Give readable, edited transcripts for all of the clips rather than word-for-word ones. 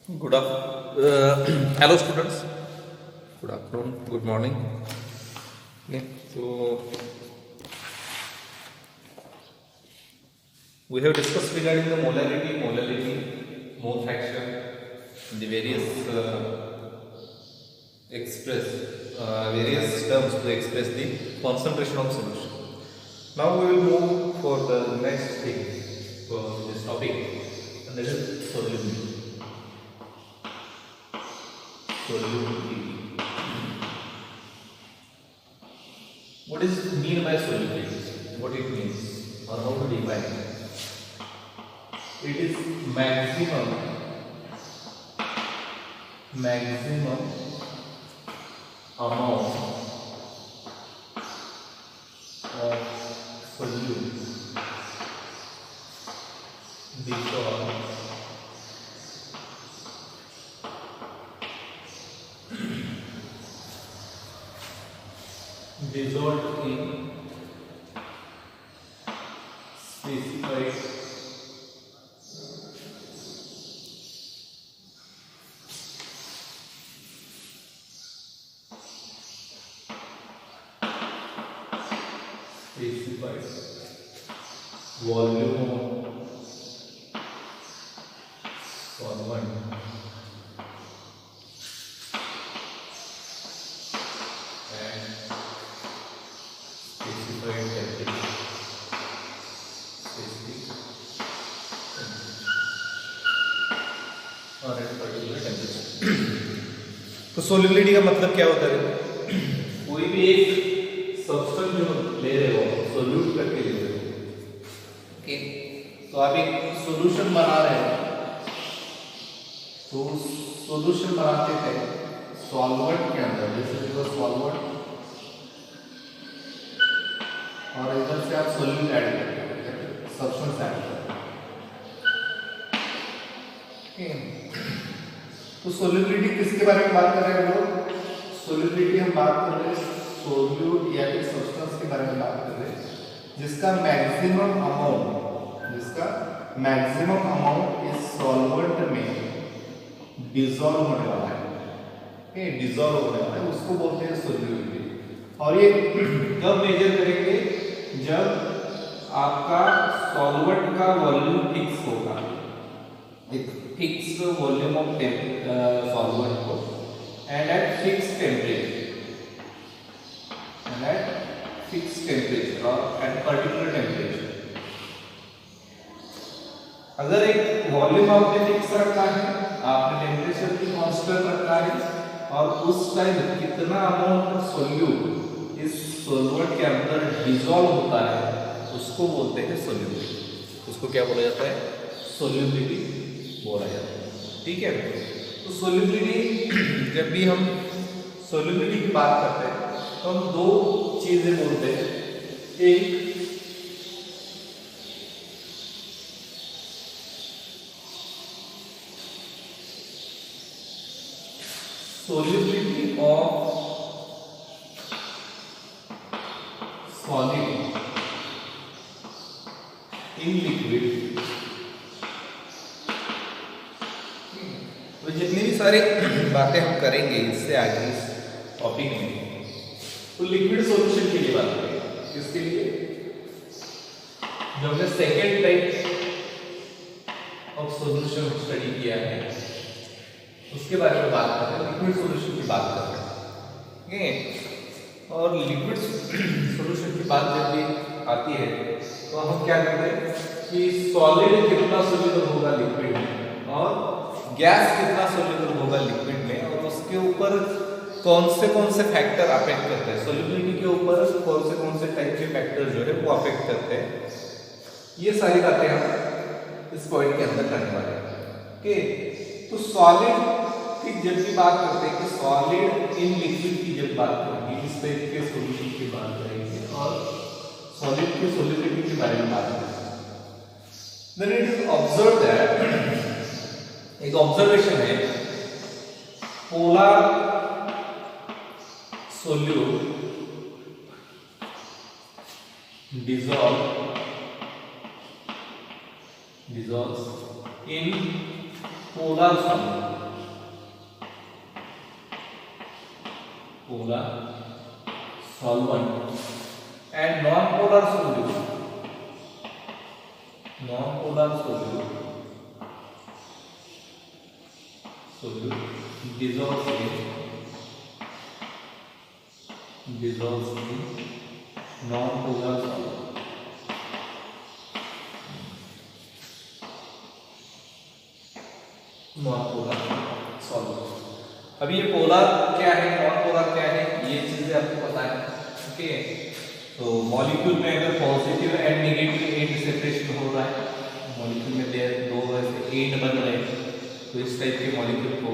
Hello students. Good afternoon. Good morning. Okay, so we have discussed regarding the molality, mole fraction, the various various terms to express the concentration of solution. Now we will move for the next thing for this topic, and that is solubility. Solubility. What is mean by solubility? What it means, or how to define it? It is maximum amount of solute dissolved in specified volume of solvent and specified temperature. और एक particular temperature. तो solubility का मतलब क्या होता है? कोई भी एक सब्सटेंस जो ले रहे हो, सोल्यूट करके ले रहे हो, ओके, तो आप एक सॉल्यूशन बना रहे हो, तो सॉल्यूशन बनाते थे सॉल्वेंट के अंदर, जैसे देखो सॉल्वेंट, और इधर से आप सोल्यूट ऐड करते हो, सब्सटेंस ऐड करते हो, ओके. तो सोल्युबिलिटी किसके बारे में बात कर रहे हैं हम लोग? सोल्युबिलिटी हम बात कर रहे हैं सोल्यूट या फिर सब्सटेंस के बारे में बात कर रहे हैं जिसका मैक्सिमम अमाउंट इस सॉल्वेंट में डिसॉल्व होने वाला है, डिसॉल्व होने वाला है, उसको बोलते हैं सोल्युबिलिटी. और ये कब मेजर करेंगे? जब आपका सॉल्वेंट का वॉल्यूम फिक्स होगा, एक फिक्स वॉल्यूम ऑफ सॉल्वेंट को, एंड एट फिक्स टेम्परेचर और एट पर्टिकुलर टेम्परेचर. अगर एक वॉल्यूम आपने फिक्स रखा है, आपने टेम्परेचर भी कांस्टेंट रखा है, और उस टाइम कितना अमाउंट सोल्यूट इस सॉल्वेंट के अंदर डिसॉल्व होता है, उसको बोलते हैं सोल्युबिलिटी. उसको क्या बोला जाता है? सोल्युबिलिटी बोला जाता है. ठीक है. तो सोल्युबिलिटी, जब भी हम सोल्युबिलिटी की बात करते हैं तो हम दो चीजें बोलते हैं. एक solubility of solid in liquid. तो जितनी भी सारी बातें हम करेंगे इससे आगे इस टॉपिक में, तो लिक्विड सॉल्यूशन के लिए बात करेंगे. किसके लिए? जो हमने second type of solution study किया है उसके बारे में बात कर रहे हैं, लिक्विड सॉल्यूशन की बात कर रहे हैं. ठीक. और लिक्विड सॉल्यूशन की बात जब भी आती है तो हम क्या करते हैं कि सॉलिड कितना सोल्यूबल होगा लिक्विड में, और गैस कितना सोल्यूबल होगा लिक्विड में, और उसके ऊपर कौन से फैक्टर अफेक्ट करते हैं, सोल्युबिलिटी के ऊपर कौन से टाइप के फैक्टर जो है वो अफेक्ट करते हैं. ये सारी बातें हम इस पॉइंट के अंदर करने वाले हैं. ओके. तो सॉलिड की जब भी बात करते हैं कि सॉलिड इन लिक्विड की जब बात करेंगे, इस टाइप के सॉल्यूशन की बात करेंगे, और सॉलिड के सोल्युबिलिटी के बारे में बात करेंगे. Then it is observe that, एक ऑब्जर्वेशन है, polar solute dissolves in polar solute. polar solvent and non-polar solute dissolves in non-polar solvent. Non-polar solvent. अभी ये पोलर क्या है, नॉन पोलर क्या है, ये चीजें आपको पता है। ओके, तो मॉलिक्यूल में अगर positive and negative and separation हो रहा है, मॉलिक्यूल में दो ऐसे एंड बन रहे हैं, तो इस टाइप के मॉलिक्यूल को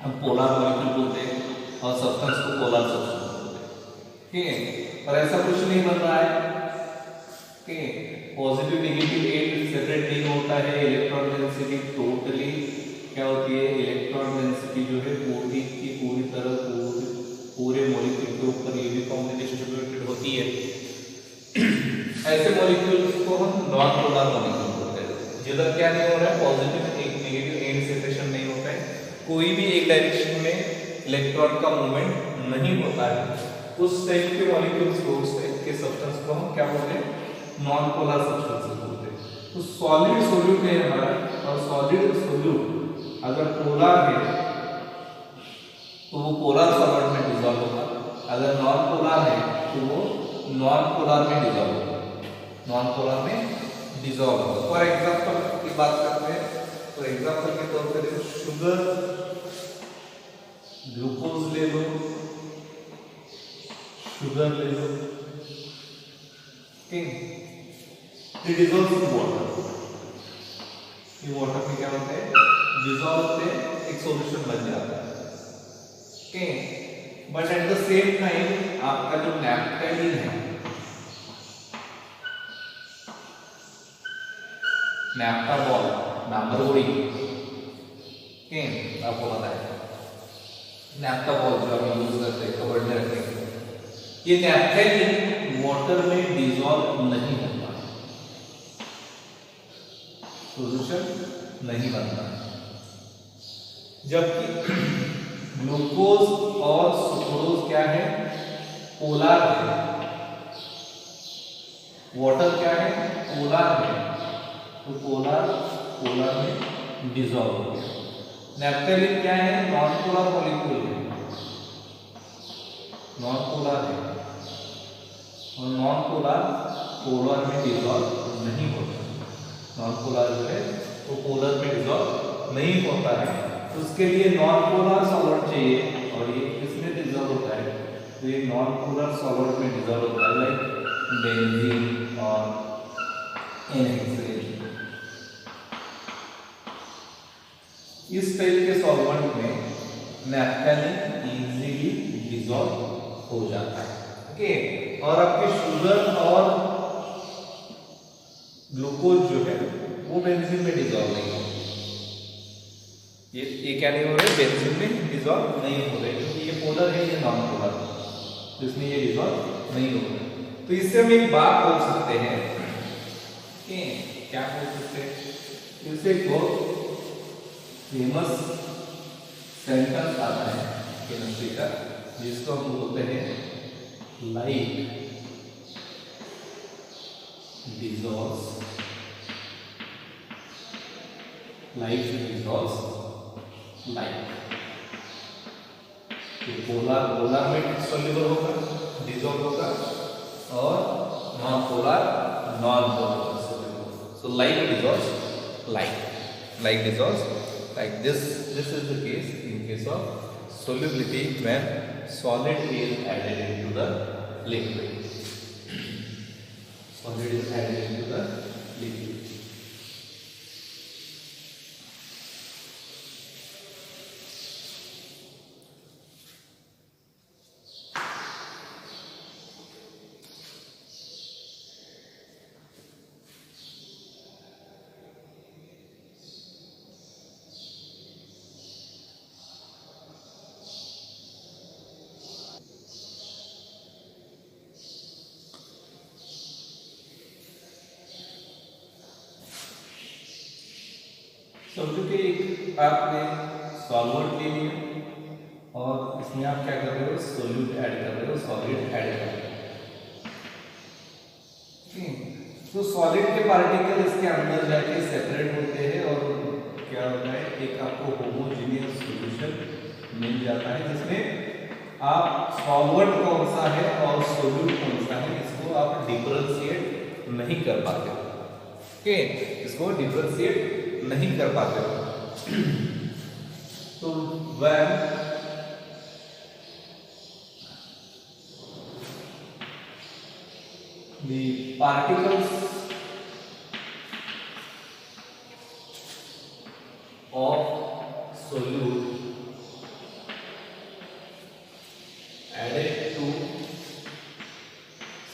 हम पोलर मॉलिक्यूल बोलते हैं और सब्सटेंस को पोलर सब्सटेंस बोलते हैं। ठीक है, और ऐसा कुछ नहीं बन रहा है कि पॉजिटिव नेगेटिव एंड सेपरेट नहीं होता है। इलेक्ट्रॉन डेंसिटी टोटली क्या होती है, इलेक्ट्रॉन डेंसिटी जो है पूरी की पूरी तरह पूरे मॉलिक्यूल के ऊपर यूनिफॉर्मली डिस्ट्रीब्यूटेड होती है। ऐसे मॉलिक्यूल्स को हम नॉन पोलर मॉलिक्यूल बोलते हैं, जिधर क्या नहीं हो रहा है, पॉजिटिव नेगेटिव एंड सेपरेशन नहीं होता है, कोई भी एक डायरेक्शन में इलेक्ट्रॉन का मूवमेंट नहीं होता है। उस टाइप के मॉलिक्यूल्स को, उस टाइप के सब्सटेंस को हम क्या बोलते हैं, नॉन पोलर सब्सटेंसेस बोलते हैं। तो सॉलिड सोल्यूट है हमारा, और सॉलिड सोल्यूट अगर पोलर है तो वो पोलर सॉल्वेंट में डिसॉल्व होगा, अगर नॉन पोलर है तो वो नॉन पोलर में डिसॉल्व होगा, नॉन पोलर में डिसॉल्व होगा। फॉर एग्जांपल की बात करते हैं, तो एग्जांपल के तौर पर देखो, शुगर, ग्लूकोज ले लो, शुगर ले लो, ठीक, ये डिसॉल्व इन वाटर, ये वाटर में क्या होता है, डिसॉल्व से एक सॉल्यूशन बन जाता है। Okay, but at the same time आपका जो नैप्थेलिन है, नैप्थाबॉल नंबर वही, ओके, आपको पता है नैप्थाबॉल जो हम यूज करते हैं कवर्ड में रखने के लिए, ये नैप्थेलिन वाटर में डिसॉल्व नहीं होता, सॉल्यूशन नहीं बनता, जबकि ग्लूकोज और सुक्रोज क्या है, पोलर है, वाटर क्या है, पोलर है, तो पोलर में डिसॉल्व हो गया। नैप्थेलिन क्या है, नॉन पोलर मॉलिक्यूल है, नॉन पोलर है, और नॉन पोलर में डिसॉल्व नहीं होता, नॉन पोलर जो है वो पोलर में डिसॉल्व नहीं होता है, तो उसके लिए नॉन पोलर सॉल्वेंट चाहिए, और ये किसमें डिसॉल्व होता है, तो ये नॉन पोलर सॉल्वेंट में डिसॉल्व होता है, लाइक बेंजीन और NaCl। इस टाइप के सॉल्वेंट में नैप्थेलिन इजीली डिसॉल्व हो जाता है। ओके, और आपके शुगर और ग्लूकोज जो है वो बेंजीन में डिसॉल्व नहीं होते, ये क्या नहीं हो रहे, बेंजीन में डिसॉल्व नहीं हो रहे, क्योंकि ये पोलर है, ये नॉन पोलर, जिसमें ये डिसॉल्व नहीं हो रहा। तो इससे हम एक बात बोल सकते हैं कि क्या बोल सकते हैं, इससे एक बहुत फेमस सेंटेंस आता है केमिस्ट्री का, जिसको हम बोलते हैं लाइक dissolves like पोलर में सॉल्युबल होगा, डिसॉल्व होगा, और non polar soluble. So like dissolves like this is the case in case of solubility when solid is added into the liquid. Solid is added into the liquid. समझो कि एक आपने solvent ले लिया, और इसमें आप क्या कर रहे हो, सोल्यूट ऐड कर रहे हो, सॉलिड ऐड कर रहे हो। तो सॉलिड के पार्टिकल इसके अंदर जाके सेपरेट होते हैं और क्या होता है, एक आपको होमोजेनियस सॉल्यूशन मिल जाता है जिसमें आप सॉल्वेंट कौन सा है और सोल्यूट कौन सा है इसको आप डिफरेंशिएट नहीं कर पाते हो। ओके, इसको डिफरेंशिएट नहीं कर पाते हो। तो when the particles of solute added to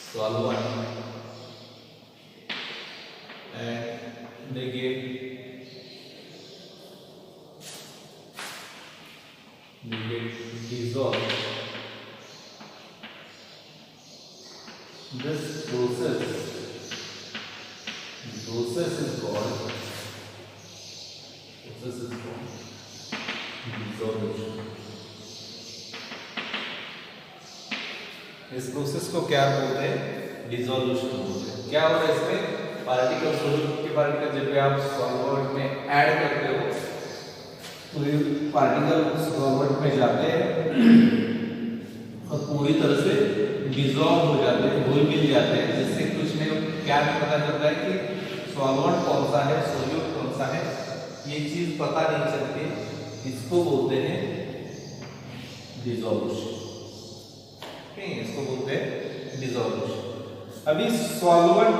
solvent and they get dissolved. This process is called dissolution. इस प्रोसेस को क्या बोलते हैं, डिसोल्यूशन बोलते हैं। क्या हो रहा है इसमें, पार्टिकल सोल्यूट के पार्टिकल जब भी आप सॉल्वेंट में ऐड करते हो तो ये पार्टिकल सॉल्वेंट में जाते हैं और पूरी तरह से डिसॉल्व हो जाते हैं, घुल मिल जाते हैं, जिससे कुछ नहीं क्या पता चलता है कि सॉल्वेंट कौन सा है, सोल्यूट कौन सा है, ये चीज पता नहीं चलती। इसको बोलते हैं डिसॉल्यूशन। इसको बोलते हैं डिसॉल्यूशन। अभी सॉल्वेंट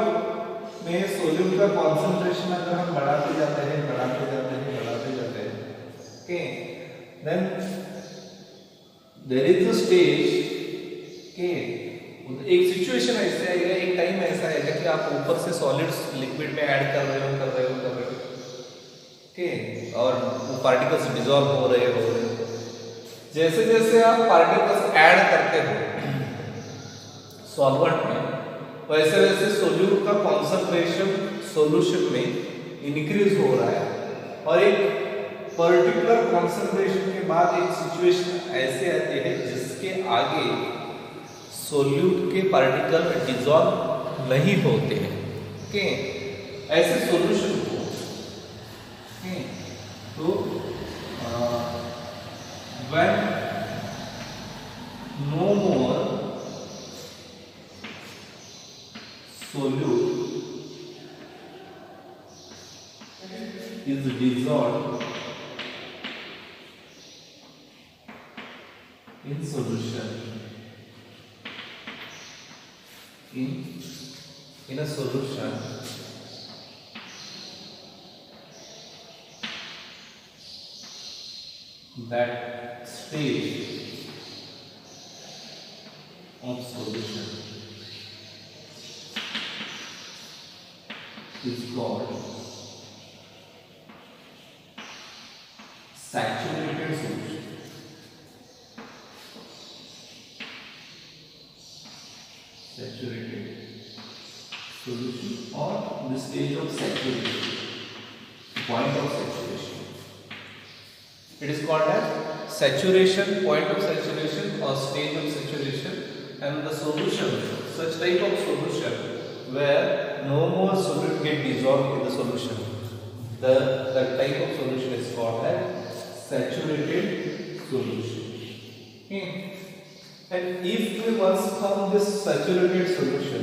में सोल्यूट का कॉन्सेंट्रेशन अगर हम बढ़ाते जाते हैं okay, then there is a stage के एक सिचुएशन ऐसे आएगा, एक टाइम ऐसा आएगा कि आप ऊपर से सॉलिड्स लिक्विड में ऐड कर रहे हो ओके, और वो पार्टिकल्स डिसॉल्व हो रहे हो। जैसे जैसे आप पार्टिकल्स ऐड करते हो सॉल्वेंट में, वैसे वैसे सोल्यूट का कॉन्सेंट्रेशन सॉल्यूशन में इंक्रीज हो रहा है और एक पर्टिकुलर कॉन्सेंट्रेशन के बाद एक सिचुएशन ऐसे आती है जिसके आगे सोल्यूट के पार्टिकल डिसॉल्व नहीं होते हैं ओके, ऐसे सॉल्यूशन को तो when no more solute is dissolved in solution in a solution that stage of solution is called saturated solution. Saturated solution or the stage of saturation, point of saturation. It is called as saturation, point of saturation or stage of saturation, and the solution, such type of solution where no more solute get dissolved in the solution, that type of solution is called as saturated solution. Okay. And if we once found this saturated solution,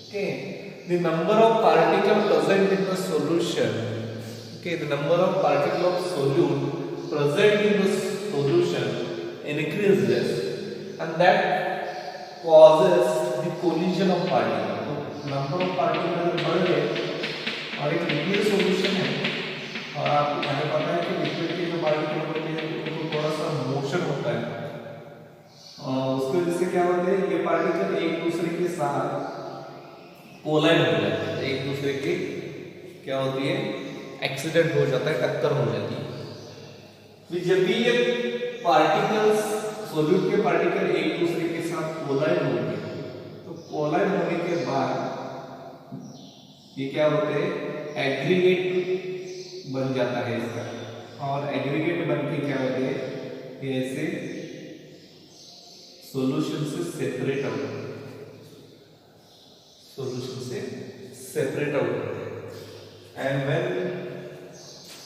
okay, the number of particles present in the solution, okay, the number of particles of solute present in the solution increases, and that causes the collision of particles. So number of particles बढ़ गए और एक liquid solution है और आपको पता है कि लिक्विड के जो पार्टिकल होते हैं उनको थोड़ा सा मोशन होता है, उसकी वजह से क्या होता है, ये पार्टिकल एक दूसरे के साथ कोलाइड हो जाते हैं, एक दूसरे के क्या होती है, एक्सीडेंट हो जाता है, टक्कर हो जाती है। जब भी ये पार्टिकल्स सोल्यूट के पार्टिकल एक दूसरे के साथ कोलाइड होंगे तो कोलाइड होने के बाद ये क्या होते हैं, एग्रीगेट बन जाता है इसका, और एग्रीगेट बन के क्या होते हैं, कैसे सॉल्यूशन से सेपरेट आउट करते हैं, सॉल्यूशन से सेपरेट आउट करते हैं। And when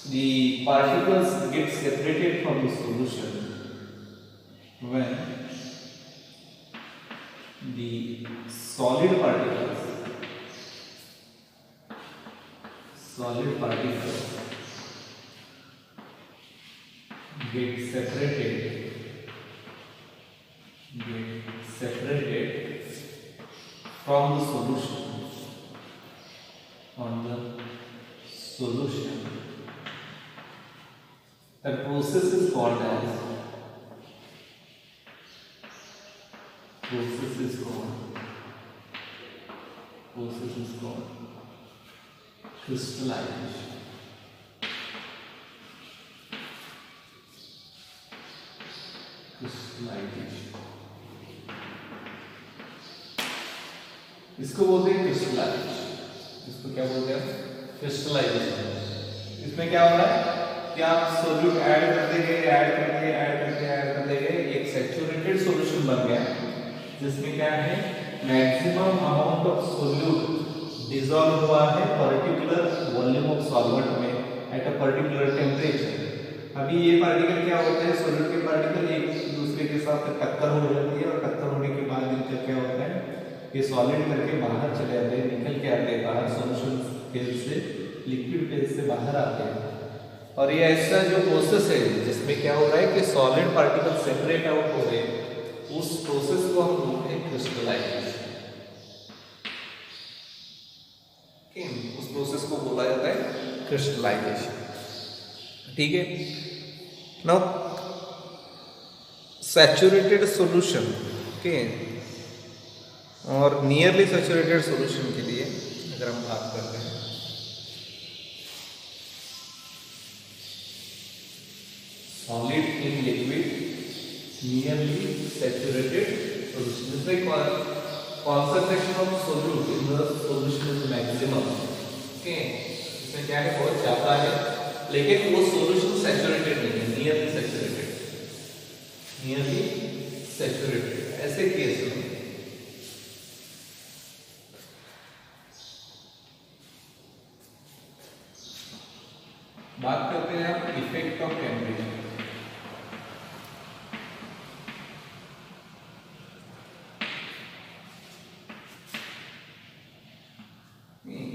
the particles get separated from the solution, when the solid particles get separated from the solution, the process is called crystallization. इसको बोलते हैं क्रिस्टलाइजेशन। इसको क्या बोलते हैं? क्रिस्टलाइजेशन। इसमें क्या हो रहा है कि आप सोल्यूट ऐड करते गए, ऐड करते गए, एक सैचुरेटेड सॉल्यूशन बन गया जिसमें क्या है, maximum amount of solute dissolve हुआ है पर्टिकुलर वॉल्यूम ऑफ सॉल्वेंट में एट अ पर्टिकुलर टेम्परेचर। अभी ये पार्टिकल क्या होते हैं, सोल्यूट के पार्टिकल एक दूसरे के साथ टक्कर हो जाती है और टक्कर होने के बाद इनका क्या होता है, ये सॉलिड करके बाहर चले जाते हैं, निकल के आते हैं बाहर, सॉल्यूशन फेज से लिक्विड फेज से बाहर आते हैं। और ये ऐसा जो प्रोसेस है जिसमें क्या हो रहा है कि सॉलिड पार्टिकल सेपरेट आउट हो रहे हैं, उस प्रोसेस को हम बोलते हैं क्रिस्टलाइजेशन। उस प्रोसेस को बोला जाता है क्रिस्टलाइजेशन। ठीक है। नाउ सैचुरेटेड सॉल्यूशन, ओके, और नियरली सैचुरेटेड सॉल्यूशन के लिए अगर हम बात करते हैं, solid in liquid nearly saturated solution, जिसमें concentration of solute in the solution is maximum, okay, इसमें क्या है, बहुत ज्यादा है, लेकिन वो सॉल्यूशन सैचुरेटेड नहीं है, नियरली सैचुरेटेड। ऐसे केस में बात करते हैं हम effect of temperature.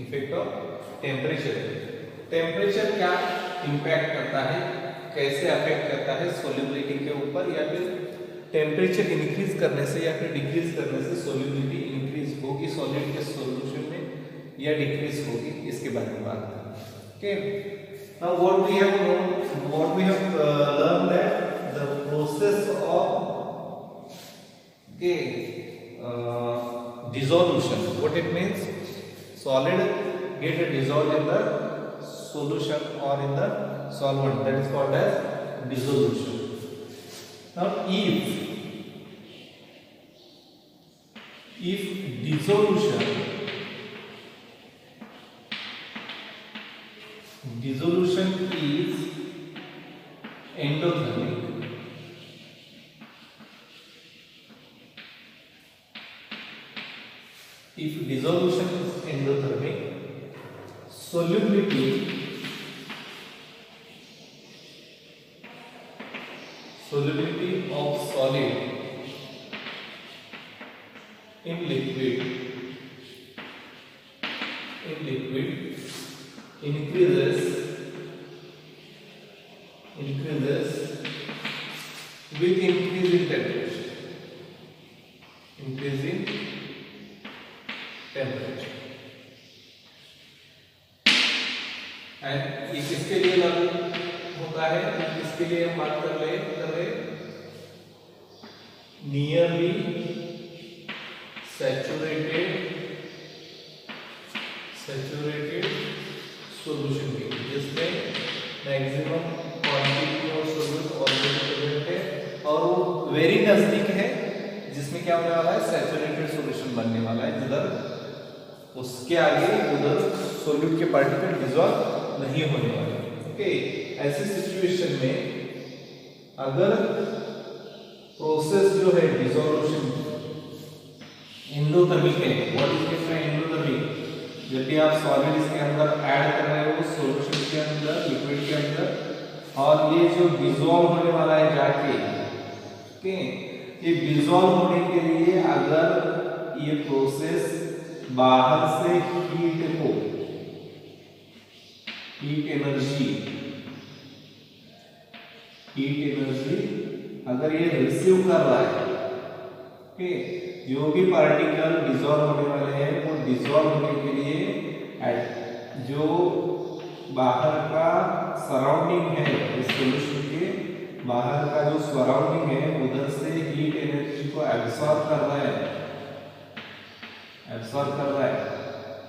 Effect of temperature, temperature क्या इंपैक्ट करता है, कैसे अफेक्ट करता है सोल्यूबिलिटी के ऊपर, या फिर टेम्परेचर इंक्रीज करने से या फिर डिक्रीज करने से सोल्यूबिलिटी इंक्रीज होगी सॉलिड के सॉल्यूशन में या डिक्रीज होगी, इसके बारे में बात करें। Okay, now what we have learn that the process of dissolution, what it means, solid get dissolved in the solution or in the solvent, that is called as dissolution. Now if dissolution is endothermic, if dissolution is endothermic, solubility of solid in liquid increases with increase in temperature, and इसके लिए लागू होता है, इसके लिए हम बात कर रहे नियरली सैचुरेटेड सॉल्यूशन की, जिसमें maximum quantity of solute already present है और वो वेरी नजदीक है, जिसमें क्या होने वाला है, सैचुरेटेड सॉल्यूशन बनने वाला है, जिधर उसके आगे उधर सॉल्यूट के पार्टिकल डिसॉल्व नहीं होने वाले। ओके, ऐसी सिचुएशन में अगर प्रोसेस जो है डिसोल्यूशन एंडोथर्मिक है, व्हाट इज डिफरेंट एंडोथर्मिक, जब भी आप सॉलिड इसके अंदर ऐड कर रहे हो सॉल्यूशन के अंदर, लिक्विड के अंदर, और ये जो डिसॉल्व होने वाला है जाके, ओके, ये डिसॉल्व होने के लिए अगर ये प्रोसेस बाहर से हीट को, हीट एनर्जी अगर ये रिसीव कर रहा है, ओके, जो भी पार्टिकल डिसॉल्व होने वाले हैं वो डिसॉल्व होने के लिए जो बाहर का सराउंडिंग है, इस सॉल्यूशन के बाहर का जो सराउंडिंग है उधर से हीट एनर्जी को एब्सॉर्ब कर रहा है,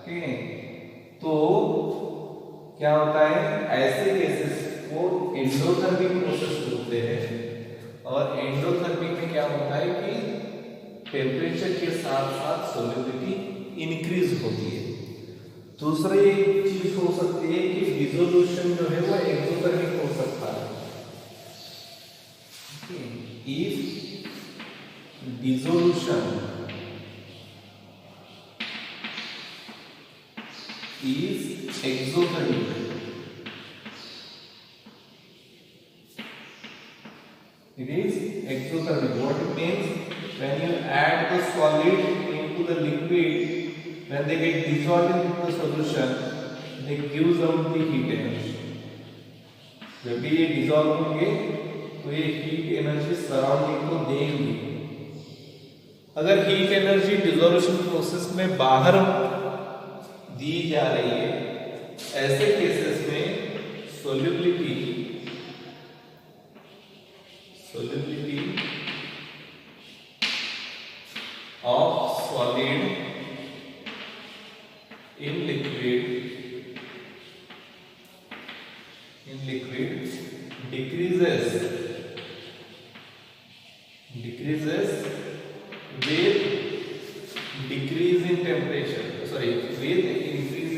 ओके। तो क्या होता है, ऐसे केसेस को एंडोथर्मिक प्रोसेस बोलते हैं। और एंडोथर्मिक में क्या होता है कि टेम्परेचर के साथ साथ सॉल्युबिलिटी इंक्रीज होती है। दूसरी चीज हो सकती है कि डिसोल्यूशन जो है वो एक्सोथर्मिक हो सकता है। If dissolution is exothermic, it is exothermic. What it means, when you add the solid into the liquid, when they get dissolved into the solution, they gives out the heat energy. जब भी ये dissolve होंगे तो ये heat energy surrounding को देंगे। अगर heat energy dissolution process में बाहर दी जा रही है, ऐसे केसेस में solubility of solid in liquid decreases with decrease in temperature, sorry, with increase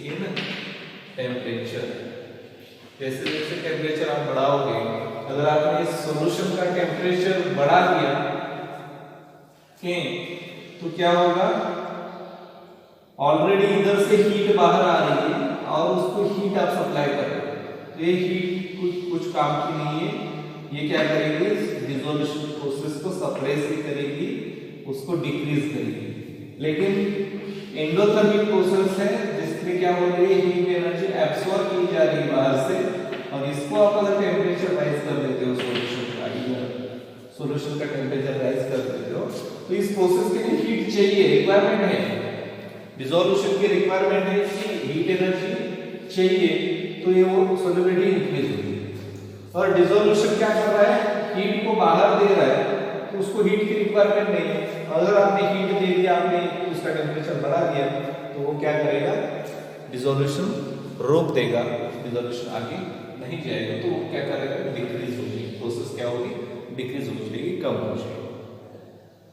in temperature, जैसे जैसे टेम्परेचर आप बढ़ाओगे, अगर आपने इस सॉल्यूशन का टेम्परेचर बढ़ा दिया तो क्या होगा, ऑलरेडी इधर से हीट बाहर आ रही है और उसको हीट आप सप्लाई कर रहे हो, तो ये हीट कुछ काम की नहीं है। ये क्या करेगी, डिसोल्यूशन प्रोसेस को सप्रेस ही करेगी, उसको डिक्रीज करेगी। लेकिन एंडोथर्मिक प्रोसेस है जिसमें क्या हो रही है, हीट एनर्जी एब्सॉर्ब की जा रही है बाहर से, और इसको आप अगर टेम्परेचर राइज कर देते हो, सॉल्यूशन का टेम्परेचर राइज कर देते हो, तो इस प्रोसेस के लिए हीट चाहिए, रिक्वायरमेंट है, डिसोल्यूशन की रिक्वायरमेंट है कि हीट एनर्जी चाहिए, तो ये वो सॉल्युबिलिटी इंक्रीज होगी। और डिसोल्यूशन क्या कर रहा है, हीट को बाहर दे रहा है, तो उसको हीट की रिक्वायरमेंट नहीं है। अगर आपने हीट दे दिया, आपने उसका टेम्परेचर बढ़ा दिया, तो वो क्या करेगा, डिसोल्यूशन रोक देगा, डिसोल्यूशन आगे नहीं जाएगा, तो वो क्या करेगा, डिक्रीज होगी, प्रोसेस क्या होगी, डिक्रीज हो जाएगी, कम हो जाएगी।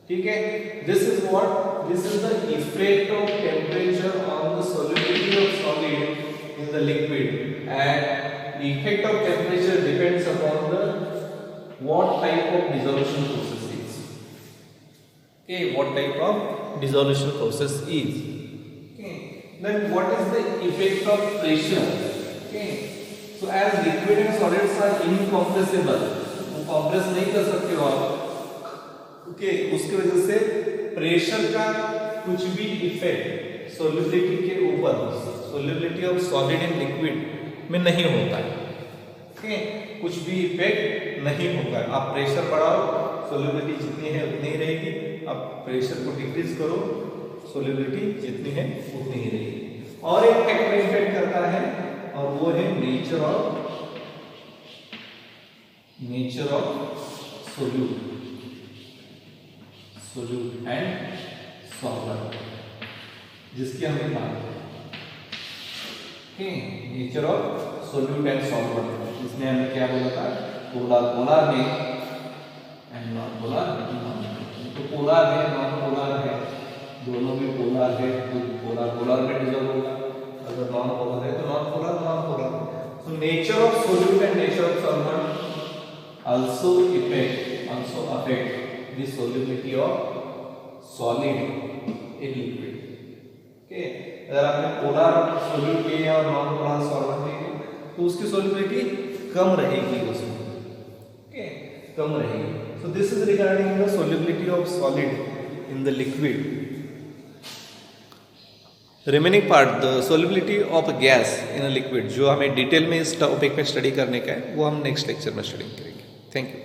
ठीक है, this is the effect of temperature on the solubility of solid in the liquid, and the effect of temperature depends upon the what type of dissolution process is. Okay, what type of dissolution process is. Okay, then what is the effect of pressure? Okay, so as liquid and solids are incompressible, वो compress नहीं कर सकते हो आप, okay, उसकी वजह से pressure का कुछ भी इफेक्ट सॉल्युबिलिटी के ऊपर, solubility of solid in liquid में नहीं होता है। ओके, कुछ भी इफेक्ट नहीं होगा। आप प्रेशर बढ़ाओ, सॉल्युबिलिटी जितनी है उतनी ही रहेगी, आप प्रेशर को डिक्रीज करो, सॉल्युबिलिटी जितनी है उतनी ही रहेगी। और एक फैक्टर इफेक्ट करता है, और वो है nature of solute and solvent, जिसकी हमने बात की। Nature of solute and solvent, इसमें हमने क्या बोला था, पोलर में एंड नॉन पोलर। तो पोलर है, नॉन पोलर है, दोनों में पोलर है, तो पोलर में डिसॉल्व होगा, अगर नॉन पोलर है तो non polar. So nature of solute and nature of solvent also affect the solubility of solid in liquid. Okay, अगर आपने पोलर सोल्यूट लिया और नॉन पोलर सॉल्वेंट लिया तो उसकी सोल्युबिलिटी कम रहेगी उसमें, okay, कम रहेगी. So this is regarding the solubility of solid in the liquid. Remaining part the solubility of gas in a liquid, जो हमें डिटेल में इस टॉपिक में स्टडी करने का है वो हम नेक्स्ट लेक्चर में स्टडी करेंगे. Thank you.